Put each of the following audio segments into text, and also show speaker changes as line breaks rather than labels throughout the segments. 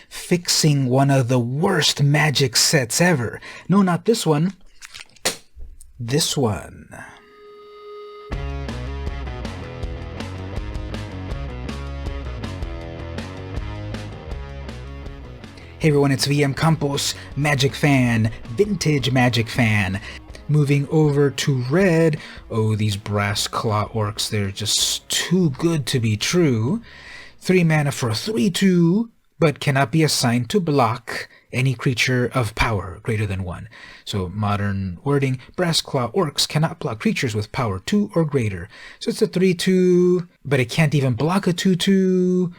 fixing one of the worst Magic sets ever. No, not this one. This one. Hey everyone, it's VM Campos, Magic fan, vintage Magic fan. Moving over to red. Oh, these brass claw orcs, they're just too good to be true. 3 mana for a 3/2, but cannot be assigned to block any creature of power greater than 1. So modern wording, brass claw orcs cannot block creatures with power 2 or greater. So it's a 3/2, but it can't even block a 2/2.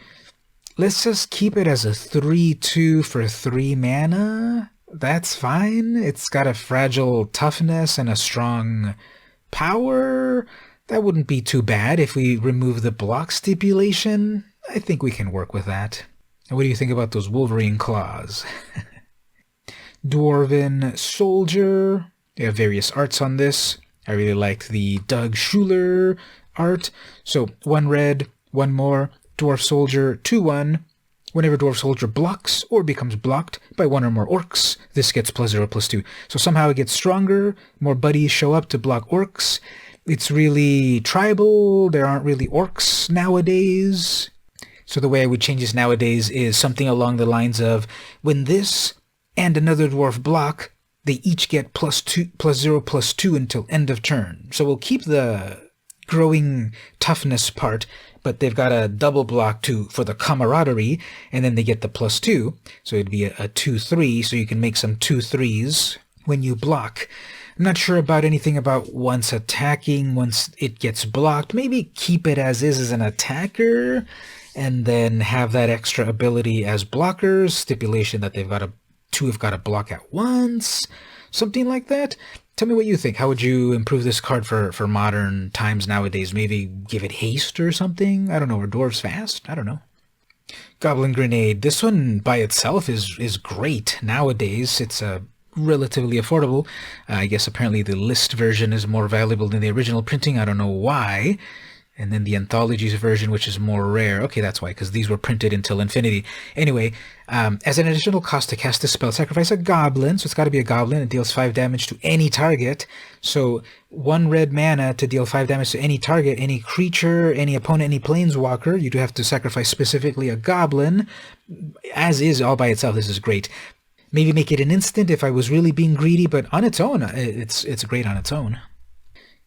Let's just keep it as a 3/2 for 3 mana. That's fine. It's got a fragile toughness and a strong power. That wouldn't be too bad if we remove the block stipulation. I think we can work with that. And what do you think about those Wolverine claws? Dwarven Soldier. They have various arts on this. I really liked the Doug Schuler art. So 1 red, 1 more. Dwarf Soldier, 2/1. Whenever Dwarf Soldier blocks or becomes blocked by 1 or more orcs, this gets +0/+2. So somehow it gets stronger, more buddies show up to block orcs. It's really tribal, there aren't really orcs nowadays. So the way I would change this nowadays is something along the lines of, when this and another dwarf block, they each get +0/+2 until end of turn. So we'll keep the growing toughness part, but they've got a double block for the camaraderie, and then they get the +2. So it'd be a 2/3, so you can make some 2/3s when you block. I'm not sure about anything about once attacking, once it gets blocked. Maybe keep it as is as an attacker, and then have that extra ability as blockers, stipulation that two have got to block at once, something like that. Tell me what you think. How would you improve this card for modern times nowadays? Maybe give it haste or something? I don't know. Are dwarves fast? I don't know. Goblin Grenade. This one by itself is great. Nowadays, it's relatively affordable. I guess apparently the list version is more valuable than the original printing. I don't know why. And then the Anthologies version, which is more rare. Okay, that's why, because these were printed until infinity. Anyway, as an additional cost to cast this spell, sacrifice a goblin. So it's got to be a goblin. It deals 5 damage to any target. So 1 red mana to deal 5 damage to any target, any creature, any opponent, any planeswalker. You do have to sacrifice specifically a goblin. As is, all by itself, this is great. Maybe make it an instant if I was really being greedy, but on its own, it's great on its own.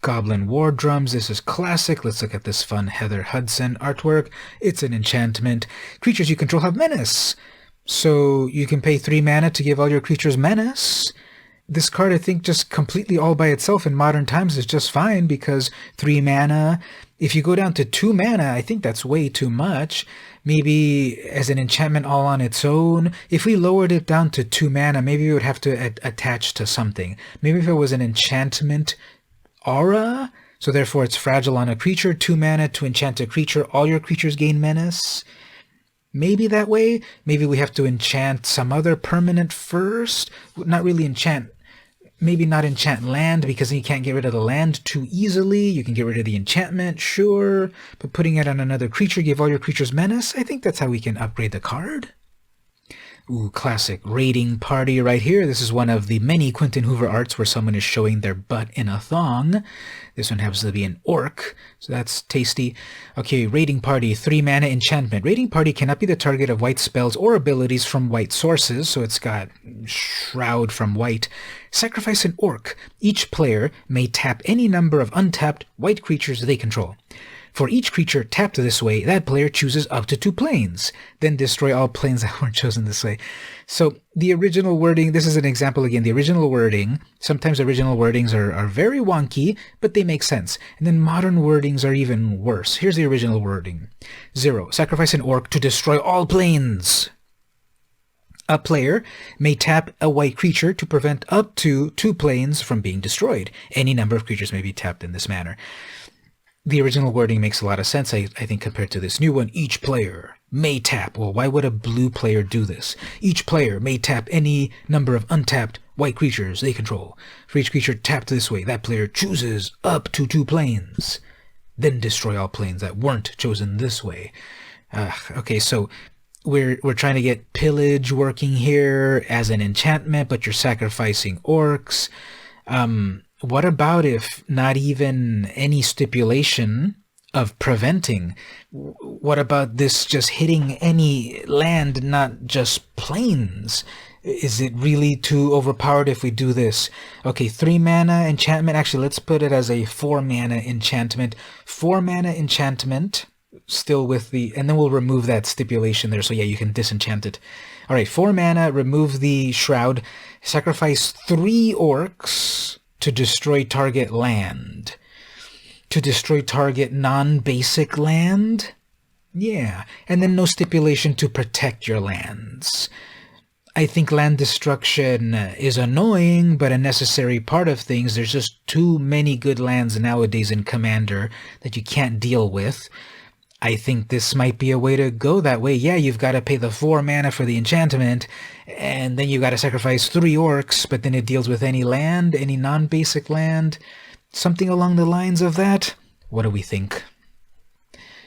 Goblin War Drums, this is classic. Let's look at this fun Heather Hudson artwork. It's an enchantment. Creatures you control have menace. So you can pay 3 mana to give all your creatures menace. This card, I think, just completely all by itself in modern times is just fine, because 3 mana, if you go down to 2 mana, I think that's way too much. Maybe as an enchantment all on its own. If we lowered it down to 2 mana, maybe we would have to attach to something. Maybe if it was an enchantment aura, so therefore it's fragile on a creature, 2 mana to enchant a creature, all your creatures gain menace. Maybe that way. Maybe we have to enchant some other permanent first. Not really enchant, maybe not enchant land, because you can't get rid of the land too easily. You can get rid of the enchantment, sure, but putting it on another creature, give all your creatures menace, I think that's how we can upgrade the card. Ooh, classic raiding party right here. This is one of the many Quentin Hoover arts where someone is showing their butt in a thong. This one happens to be an orc, so that's tasty. Okay, raiding party, 3 mana enchantment. Raiding party cannot be the target of white spells or abilities from white sources, so it's got shroud from white. Sacrifice an orc. Each player may tap any number of untapped white creatures they control. For each creature tapped this way, that player chooses up to 2 planes. Then destroy all planes that weren't chosen this way. So the original wording, this is an example again, the original wording, sometimes original wordings are very wonky, but they make sense. And then modern wordings are even worse. Here's the original wording. 0. Sacrifice an orc to destroy all planes. A player may tap a white creature to prevent up to 2 planes from being destroyed. Any number of creatures may be tapped in this manner. The original wording makes a lot of sense, I think, compared to this new one. Each player may tap. Well, why would a blue player do this? Each player may tap any number of untapped white creatures they control. For each creature tapped this way, that player chooses up to 2 planes. Then destroy all planes that weren't chosen this way. Okay, so we're trying to get pillage working here as an enchantment, but you're sacrificing orcs. What about if not even any stipulation of preventing? What about this just hitting any land, not just plains? Is it really too overpowered if we do this? Okay, 3 mana enchantment. Actually, let's put it as a 4 mana enchantment. 4 mana enchantment, still with the... And then we'll remove that stipulation there, so yeah, you can disenchant it. Alright, 4 mana, remove the shroud. Sacrifice 3 orcs to destroy target land. To destroy target non-basic land? Yeah, and then no stipulation to protect your lands. I think land destruction is annoying, but a necessary part of things. There's just too many good lands nowadays in Commander that you can't deal with. I think this might be a way to go that way. Yeah, you've got to pay the 4 mana for the enchantment, and then you've got to sacrifice 3 orcs, but then it deals with any land, any non-basic land. Something along the lines of that. What do we think?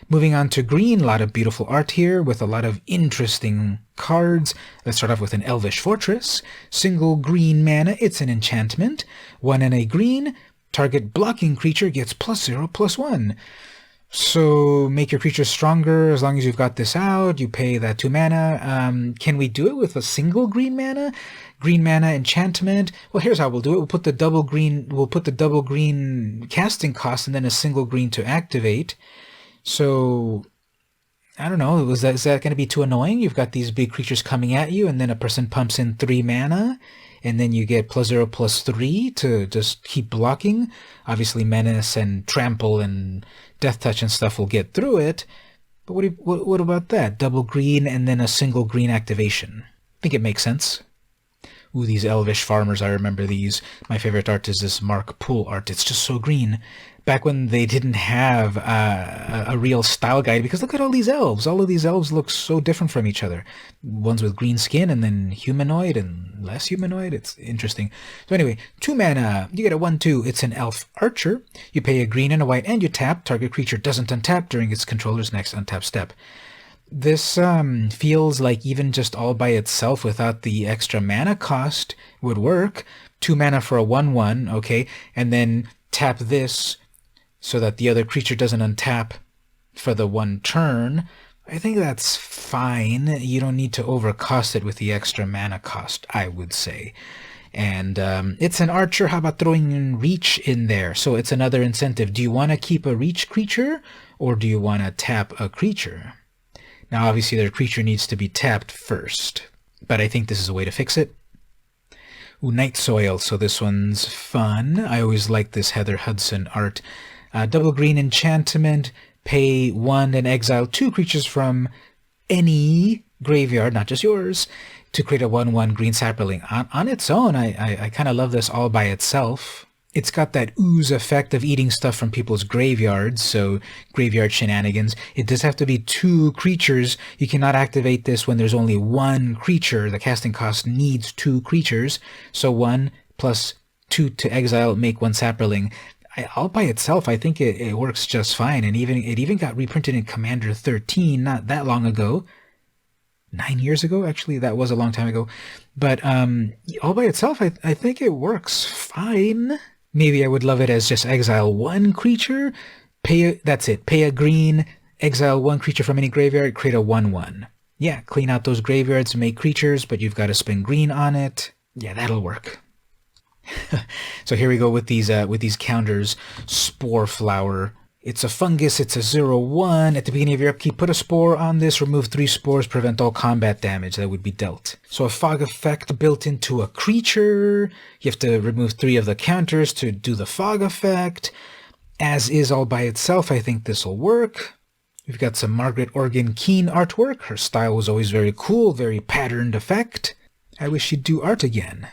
Moving on to green, a lot of beautiful art here with a lot of interesting cards. Let's start off with an Elvish Fortress. Single green mana, it's an enchantment. 1 and a green, target blocking creature gets +0/+1. So make your creature stronger as long as you've got this out. You pay that 2 mana. Can we do it with a single green mana? Green mana enchantment. Well, here's how we'll do it. We'll put the double green casting cost and then a single green to activate. So, I don't know, is that going to be too annoying? You've got these big creatures coming at you, and then a person pumps in 3 mana, and then you get +0/+3 to just keep blocking. Obviously, Menace and Trample and Death Touch and stuff will get through it, but what about that? Double green and then a single green activation. I think it makes sense. Ooh, these Elvish Farmers, I remember these. My favorite art is this Mark Poole art. It's just so green. Back when they didn't have a real style guide, because look at all these elves. All of these elves look so different from each other. Ones with green skin and then humanoid and less humanoid. It's interesting. So anyway, 2 mana. You get a 1/2. It's an elf archer. You pay a green and a white and you tap. Target creature doesn't untap during its controller's next untap step. This feels like even just all by itself without the extra mana cost would work. 2 mana for a 1/1, okay, and then tap this so that the other creature doesn't untap for the 1 turn. I think that's fine. You don't need to overcost it with the extra mana cost, I would say. And it's an archer. How about throwing in reach in there? So it's another incentive. Do you want to keep a reach creature or do you want to tap a creature? Now, obviously, their creature needs to be tapped first, but I think this is a way to fix it. Ooh, Night Soil, so this one's fun. I always like this Heather Hudson art. Double green enchantment, pay 1 and exile 2 creatures from any graveyard, not just yours, to create a 1/1 green sapling. On its own, I kind of love this all by itself. It's got that ooze effect of eating stuff from people's graveyards, so graveyard shenanigans. It does have to be 2 creatures. You cannot activate this when there's only 1 creature. The casting cost needs 2 creatures. So 1 plus 2 to exile, make 1 sapling. All by itself, I think it works just fine. And it even got reprinted in Commander 13 not that long ago. 9 years ago, actually. That was a long time ago. But all by itself, I think it works fine. Maybe I would love it as just exile 1 creature, that's it, pay a green, exile 1 creature from any graveyard, create a 1/1. Yeah, clean out those graveyards, make creatures, but you've got to spend green on it. Yeah, that'll work. So here we go with these counters. Spore Flower. It's a fungus, it's a 0/1. At the beginning of your upkeep, put a spore on this, remove 3 spores, prevent all combat damage that would be dealt. So a fog effect built into a creature. You have to remove 3 of the counters to do the fog effect. As is all by itself, I think this will work. We've got some Margaret Organ Keene artwork. Her style was always very cool, very patterned effect. I wish she'd do art again.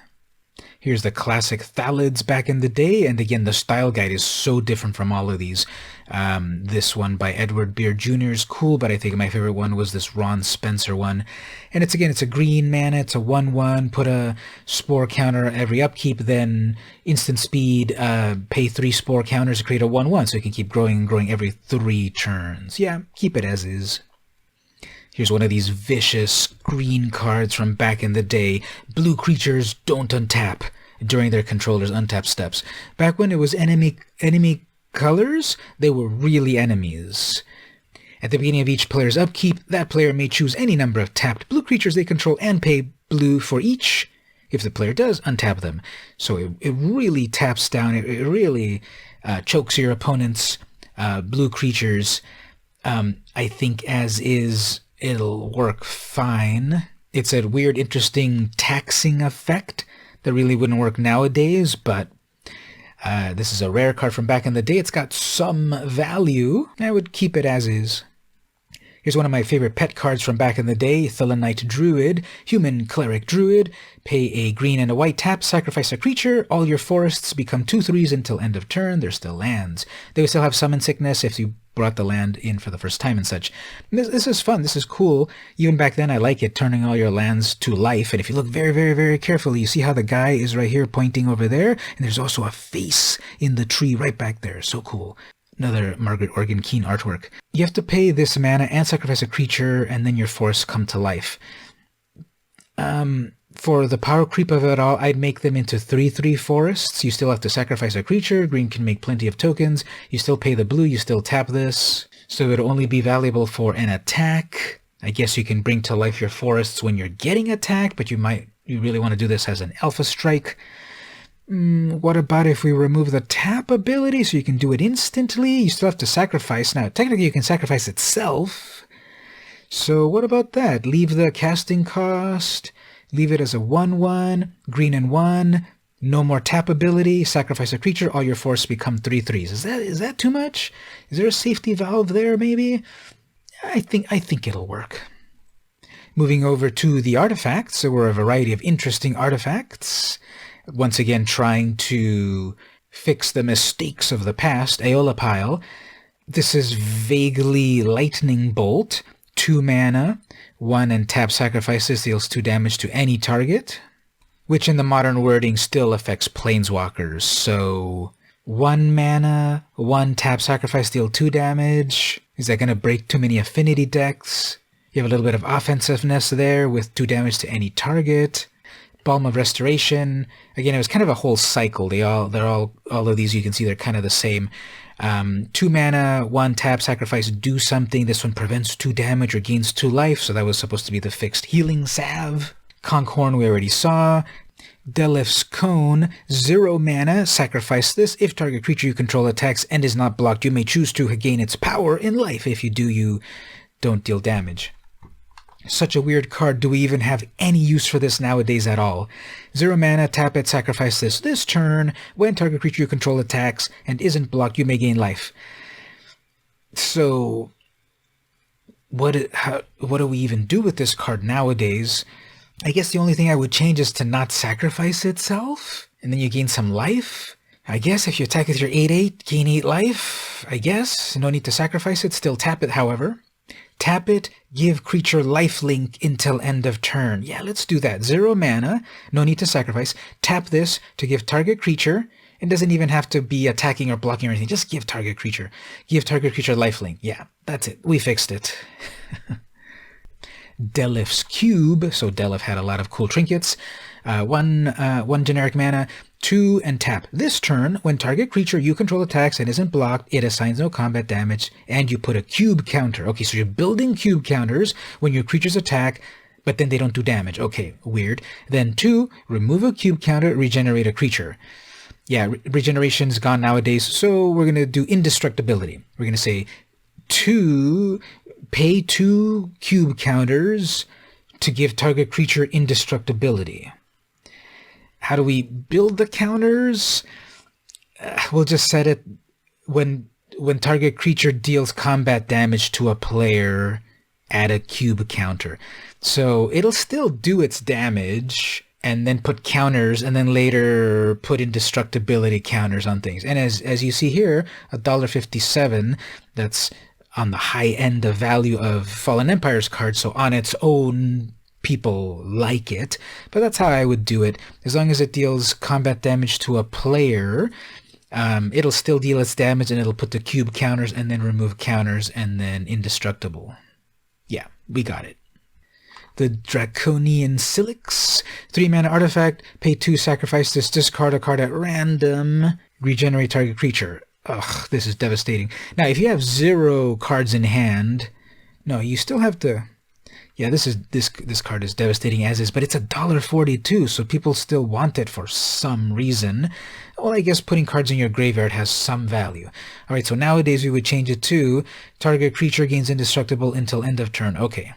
Here's the classic Thalids back in the day, and again, the style guide is so different from all of these. This one by Edward Beard Jr. is cool, but I think my favorite one was this Ron Spencer one. And it's a green mana, it's a 1/1, put a spore counter every upkeep, then instant speed, pay 3 spore counters to create a 1/1, so you can keep growing and growing every 3 turns. Yeah, keep it as is. Here's one of these vicious green cards from back in the day. Blue creatures don't untap during their controller's untap steps. Back when it was enemy colors, they were really enemies. At the beginning of each player's upkeep, that player may choose any number of tapped blue creatures they control and pay blue for each. If the player does, untap them. So it really taps down, it really chokes your opponent's blue creatures. I think as is, it'll work fine. It's a weird, interesting taxing effect that really wouldn't work nowadays, but this is a rare card from back in the day. It's got some value. I would keep it as is. Here's one of my favorite pet cards from back in the day, Thelanite Druid, Human Cleric Druid. Pay a green and a white tap, sacrifice a creature. All your forests become 2/3s until end of turn. They're still lands. They would still have Summon Sickness if you brought the land in for the first time and such. This is fun. This is cool. Even back then, I like it, turning all your lands to life. And if you look very, very, very carefully, you see how the guy is right here pointing over there? And there's also a face in the tree right back there. So cool. Another Margaret Organ Keene artwork. You have to pay this mana and sacrifice a creature, and then your forests come to life. For the power creep of it all, I'd make them into 3/3 forests. You still have to sacrifice a creature. Green can make plenty of tokens. You still pay the blue. You still tap this. So it'll only be valuable for an attack. I guess you can bring to life your forests when you're getting attacked, but you really want to do this as an alpha strike. What about if we remove the tap ability so you can do it instantly? You still have to sacrifice. Now, technically you can sacrifice itself. So what about that? Leave the casting cost. Leave it as a 1/1, green and 1. No more tap ability. Sacrifice a creature. All your forests become 3/3s. Is that too much? Is there a safety valve there, maybe? I think it'll work. Moving over to the artifacts. There were a variety of interesting artifacts. Once again, trying to fix the mistakes of the past. Aeola Pile. This is vaguely Lightning Bolt. 2 mana. 1 and tap sacrifices deals 2 damage to any target. Which in the modern wording still affects planeswalkers. So 1 mana, 1 tap sacrifice deal 2 damage. Is that going to break too many affinity decks? You have a little bit of offensiveness there with 2 damage to any target. Balm of Restoration. Again, it was kind of a whole cycle. All of these, you can see they're kind of the same. 2 mana, 1 tap, sacrifice, do something. This one prevents 2 damage or gains 2 life, so that was supposed to be the fixed healing salve. Conkhorn we already saw. Delif's Cone, 0 mana, sacrifice this. If target creature you control attacks and is not blocked, you may choose to gain its power in life. If you do, you don't deal damage. Such a weird card. Do we even have any use for this nowadays at all? 0 mana, tap it, sacrifice this turn. When target creature you control attacks and isn't blocked, you may gain life. So, what do we even do with this card nowadays? I guess the only thing I would change is to not sacrifice itself, and then you gain some life. I guess if you attack with your 8/8, gain 8 life. I guess. No need to sacrifice it. Still tap it, however. Tap it, give creature lifelink until end of turn. Yeah, let's do that. 0 mana, no need to sacrifice. Tap this to give target creature. It doesn't even have to be attacking or blocking or anything. Just give target creature. Give target creature lifelink. Yeah, that's it. We fixed it. Delif's Cube. So Delif had a lot of cool trinkets. 1 generic mana, 2 and tap. This turn, when target creature you control attacks and isn't blocked, it assigns no combat damage, and you put a cube counter. Okay, so you're building cube counters when your creatures attack, but then they don't do damage. Okay, weird. Then 2, remove a cube counter, regenerate a creature. Yeah, regeneration's gone nowadays, so we're going to do indestructibility. We're going to say 2, pay 2 cube counters to give target creature indestructibility. How do we build the counters? We'll just set it when target creature deals combat damage to a player, add a cube counter. So it'll still do its damage and then put counters and then later put indestructibility counters on things. And as you see here, $1.57, that's on the high end of value of Fallen Empire's card, so on its own people like it, but that's how I would do it. As long as it deals combat damage to a player, it'll still deal its damage and it'll put the cube counters and then remove counters and then indestructible. Yeah, We got it. The Draconian Silix, 3 mana artifact, pay 2, sacrifice this, discard a card at random, regenerate target creature. Ugh, this is devastating. Now, if you have 0 cards in hand, no, you still have to... Yeah, this card is devastating as is, but it's $1.42, so people still want it for some reason. Well, I guess putting cards in your graveyard has some value. Alright, so nowadays we would change it to target creature gains indestructible until end of turn. Okay.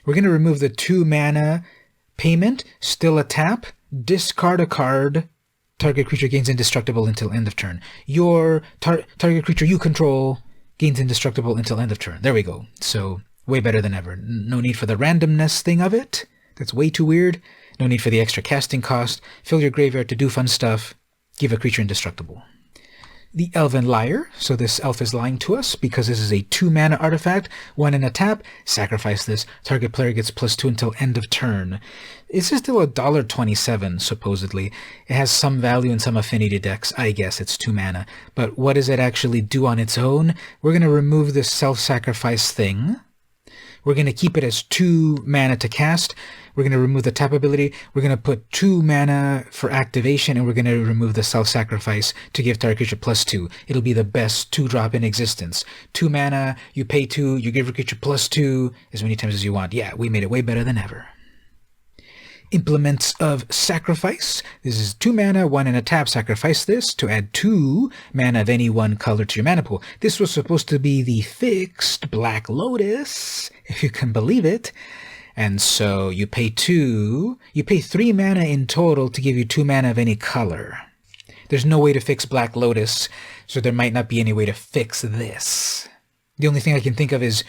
We're going to remove the 2 mana payment, still a tap, discard a card, target creature gains indestructible until end of turn. Your target creature you control gains indestructible until end of turn. There we go. So... way better than ever. No need for the randomness thing of it. That's way too weird. No need for the extra casting cost. Fill your graveyard to do fun stuff. Give a creature indestructible. The Elven Lyre. So this elf is lying to us because this is a 2 mana artifact. 1 in a tap. Sacrifice this. Target player gets +2 until end of turn. This is still $1.27, supposedly. It has some value in some affinity decks. I guess it's 2 mana. But what does it actually do on its own? We're going to remove this self-sacrifice thing. We're going to keep it as 2 mana to cast. We're going to remove the tap ability. We're going to put 2 mana for activation, and we're going to remove the self-sacrifice to give target creature +2. It'll be the best 2-drop in existence. 2 mana, you pay 2, you give your creature +2 as many times as you want. Yeah, we made it way better than ever. Implements of Sacrifice. This is 2 mana, 1 in a tap. Sacrifice this to add 2 mana of any one color to your mana pool. This was supposed to be the fixed Black Lotus, if you can believe it. And so you pay 3 mana in total to give you 2 mana of any color. There's no way to fix Black Lotus, so there might not be any way to fix this. The only thing I can think of is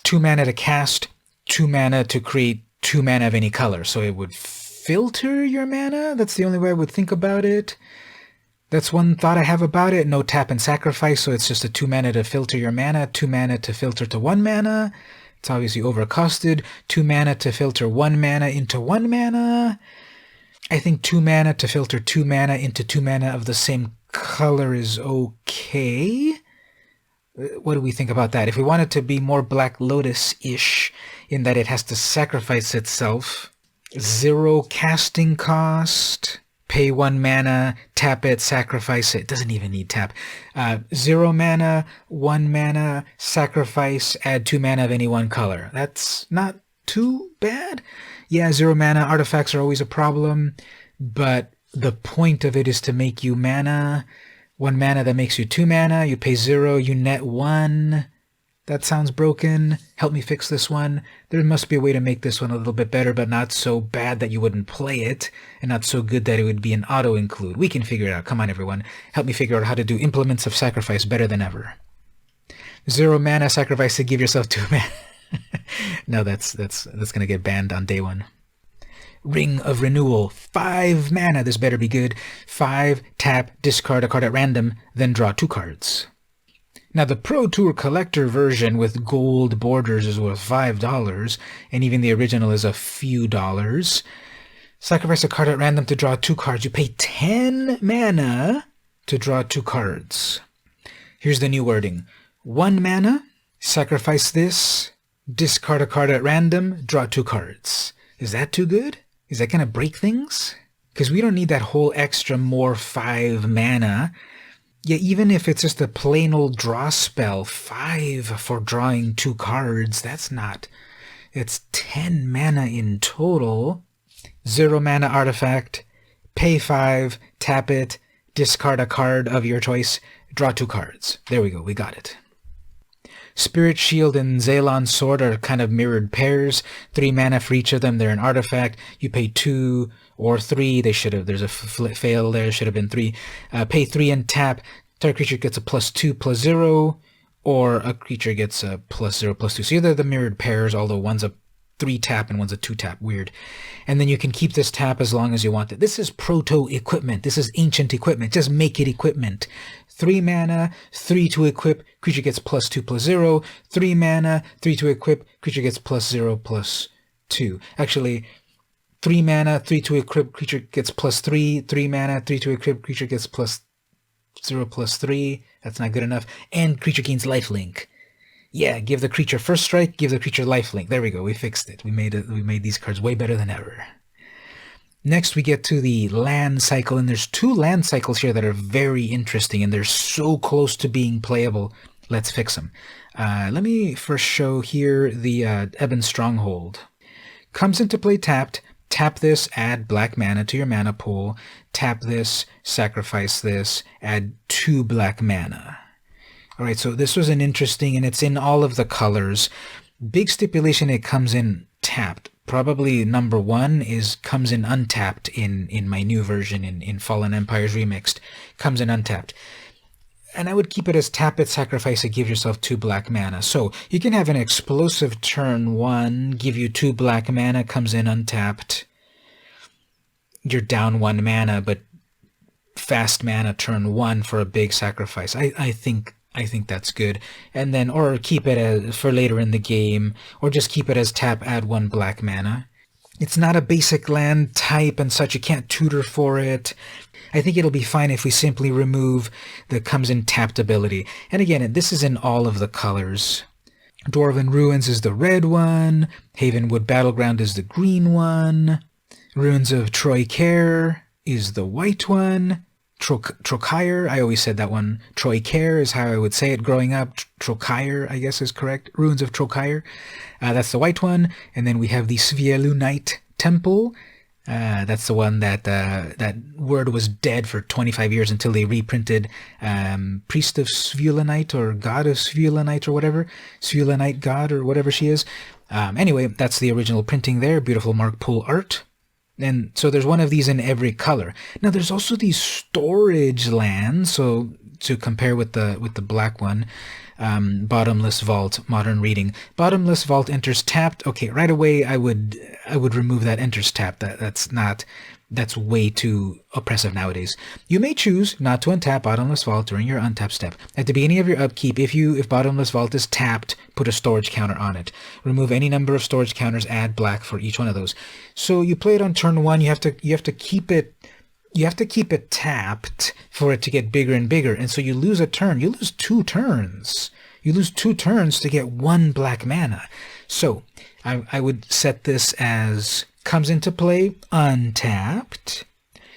2 mana to cast, 2 mana to create 2 mana of any color, so it would filter your mana? That's the only way I would think about it. That's one thought I have about it. No tap and sacrifice, so it's just a 2 mana to filter your mana, 2 mana to filter to 1 mana. It's obviously overcosted. 2 mana to filter 1 mana into 1 mana. I think 2 mana to filter 2 mana into 2 mana of the same color is okay. What do we think about that? If we want it to be more Black Lotus-ish, in that it has to sacrifice itself, 0 casting cost, pay 1 mana, tap it, sacrifice it. Doesn't even need tap. 0 mana, 1 mana, sacrifice, add 2 mana of any one color. That's not too bad. Yeah, 0 mana artifacts are always a problem, but the point of it is to make you mana. 1 mana that makes you 2 mana, you pay 0, you net 1. That sounds broken. Help me fix this one. There must be a way to make this one a little bit better, but not so bad that you wouldn't play it, and not so good that it would be an auto-include. We can figure it out. Come on, everyone. Help me figure out how to do Implements of Sacrifice better than ever. 0 mana sacrifice to give yourself 2 mana. No, that's going to get banned on day 1. Ring of Renewal, 5 mana, this better be good. 5, tap, discard a card at random, then draw 2 cards. Now the Pro Tour Collector version with gold borders is worth $5, and even the original is a few dollars. Sacrifice a card at random to draw 2 cards. You pay 10 mana to draw 2 cards. Here's the new wording. 1 mana, sacrifice this, discard a card at random, draw 2 cards. Is that too good? Is that going to break things? Because we don't need that whole extra more 5 mana. Yeah, even if it's just a plain old draw spell, 5 for drawing 2 cards, that's not... It's 10 mana in total. 0 mana artifact, pay 5, tap it, discard a card of your choice, draw 2 cards. There we go, we got it. Spirit Shield and Xelan Sword are kind of mirrored pairs. 3 mana for each of them. They're an artifact. You pay 2 or 3. They should have. There's a fail there. Should have been 3. Pay 3 and tap. Target creature gets a +2/+0, or a creature gets a +0/+2. So they're the mirrored pairs, although one's a 3 tap and one's a 2 tap. Weird. And then you can keep this tap as long as you want it. This is proto equipment. This is ancient equipment. Just make it equipment. 3 mana, 3 to equip, creature gets +2/+0. 3 mana, 3 to equip, creature gets +0/+2. Actually, 3 mana, 3 to equip, creature gets +3. 3 mana, 3 to equip, creature gets +0/+3. That's not good enough. And creature gains lifelink. Yeah, give the creature first strike, give the creature lifelink. There we go, we fixed it. We made these cards way better than ever. Next we get to the land cycle, and there's 2 land cycles here that are very interesting, and they're so close to being playable. Let's fix them. Let me first show here the Ebon Stronghold. Comes into play tapped. Tap this, add black mana to your mana pool. Tap this, sacrifice this, add 2 black mana. Alright, so this was an interesting, and it's in all of the colors. Big stipulation, it comes in tapped. Probably number 1 comes in untapped in my new version in Fallen Empires Remixed. Comes in untapped. And I would keep it as tap it, sacrifice it, give yourself 2 black mana. So you can have an explosive turn 1, give you 2 black mana, comes in untapped. You're down 1 mana, but fast mana turn 1 for a big sacrifice. I think that's good. And then, or keep it as for later in the game, or just keep it as tap, add 1 black mana. It's not a basic land type and such, you can't tutor for it. I think it'll be fine if we simply remove the comes in tapped ability. And again, this is in all of the colors. Dwarven Ruins is the red one, Havenwood Battleground is the green one, Ruins of Troy-Care is the white one, Trocire, I always said that one. Troy-Care is how I would say it growing up. Trocire, I guess, is correct. Ruins of Trocire. That's the white one. And then we have the Svielunite Temple. That's the one that that word was dead for 25 years until they reprinted Priest of Svielunite or God of Svielunite or whatever. Svielunite God or whatever she is. Anyway, that's the original printing there. Beautiful Mark Pool art. And so there's one of these in every color. Now there's also these storage lands, so to compare with the black one, Bottomless Vault, Modern Reading. Bottomless Vault enters tapped. Okay, right away I would remove that enters tapped. That's way too oppressive nowadays. You may choose not to untap Bottomless Vault during your untap step. At the beginning of your upkeep, if Bottomless Vault is tapped, put a storage counter on it. Remove any number of storage counters, add black for each one of those. So you play it on turn 1, you have to keep it tapped for it to get bigger and bigger, and so you lose a turn. You lose 2 turns. You lose 2 turns to get 1 black mana. So I would set this as comes into play untapped.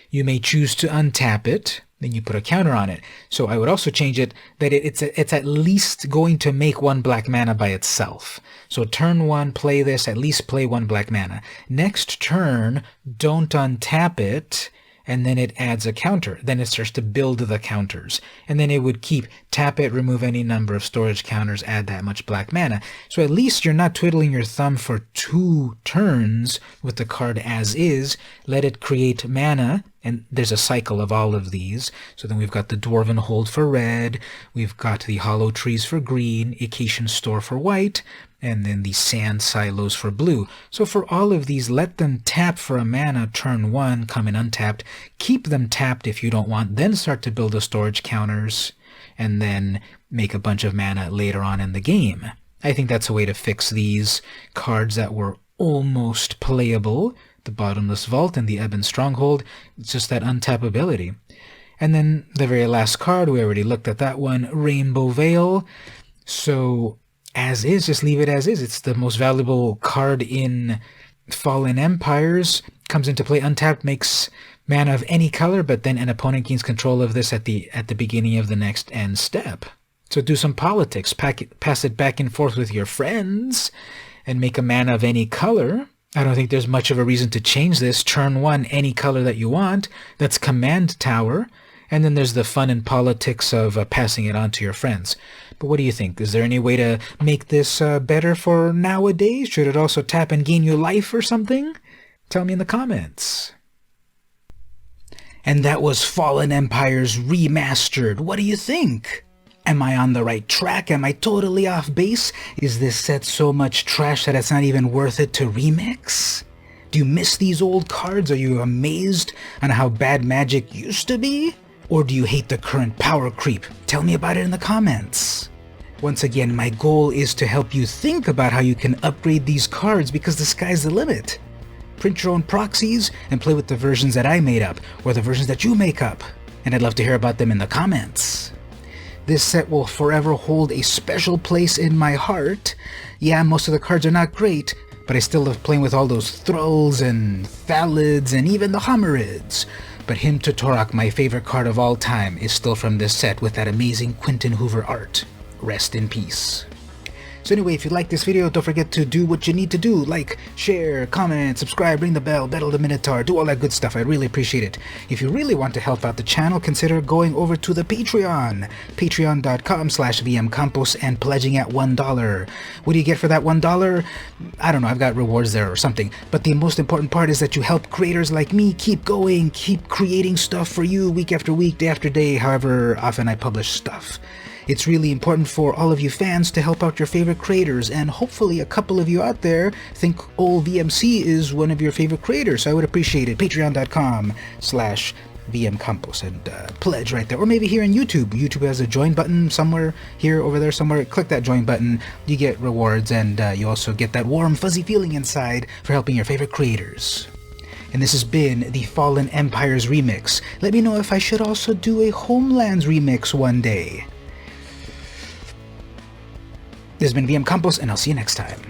You may choose to untap it, then you put a counter on it. So I would also change it that it's at least going to make 1 black mana by itself. So turn 1, play this, at least play 1 black mana. Next turn, don't untap it, and then it adds a counter. Then it starts to build the counters. And then it would keep tap it, remove any number of storage counters, add that much black mana. So at least you're not twiddling your thumb for 2 turns with the card as is. Let it create mana, and there's a cycle of all of these. So then we've got the Dwarven Hold for red, we've got the Hollow Trees for green, Acacian Store for white, and then the Sand Silos for blue. So for all of these, let them tap for a mana turn 1, come in untapped, keep them tapped if you don't want, then start to build the storage counters, and then make a bunch of mana later on in the game. I think that's a way to fix these cards that were almost playable, the Bottomless Vault and the Ebon Stronghold. It's just that untap ability. And then the very last card, we already looked at that one, Rainbow Veil. So as is, just leave it as is. It's the most valuable card in Fallen Empires. Comes into play untapped, makes mana of any color, but then an opponent gains control of this at the beginning of the next end step. So do some politics, pass it back and forth with your friends, and make a mana of any color. I don't think there's much of a reason to change this. Turn 1, any color that you want. That's Command Tower. And then there's the fun and politics of passing it on to your friends. But what do you think? Is there any way to make this better for nowadays? Should it also tap and gain you life or something? Tell me in the comments. And that was Fallen Empires Remastered. What do you think? Am I on the right track? Am I totally off base? Is this set so much trash that it's not even worth it to remix? Do you miss these old cards? Are you amazed on how bad Magic used to be? Or do you hate the current power creep? Tell me about it in the comments. Once again, my goal is to help you think about how you can upgrade these cards because the sky's the limit. Print your own proxies and play with the versions that I made up, or the versions that you make up. And I'd love to hear about them in the comments. This set will forever hold a special place in my heart. Yeah, most of the cards are not great, but I still love playing with all those Thralls and Thalids and even the Homerids. But Hymn to Torak, my favorite card of all time, is still from this set with that amazing Quentin Hoover art. Rest in peace. So anyway, if you like this video, don't forget to do what you need to do. Like, share, comment, subscribe, ring the bell, battle the Minotaur, do all that good stuff. I really appreciate it. If you really want to help out the channel, consider going over to the Patreon. Patreon.com/VmCampos and pledging at $1. What do you get for that $1? I don't know, I've got rewards there or something. But the most important part is that you help creators like me keep going, keep creating stuff for you week after week, day after day, however often I publish stuff. It's really important for all of you fans to help out your favorite creators, and hopefully a couple of you out there think old VMC is one of your favorite creators, so I would appreciate it. Patreon.com/VmCampos and pledge right there. Or maybe here on YouTube. YouTube has a join button somewhere, here, over there, somewhere. Click that join button, you get rewards, and you also get that warm, fuzzy feeling inside for helping your favorite creators. And this has been the Fallen Empires remix. Let me know if I should also do a Homelands remix one day. This has been VmCampos, and I'll see you next time.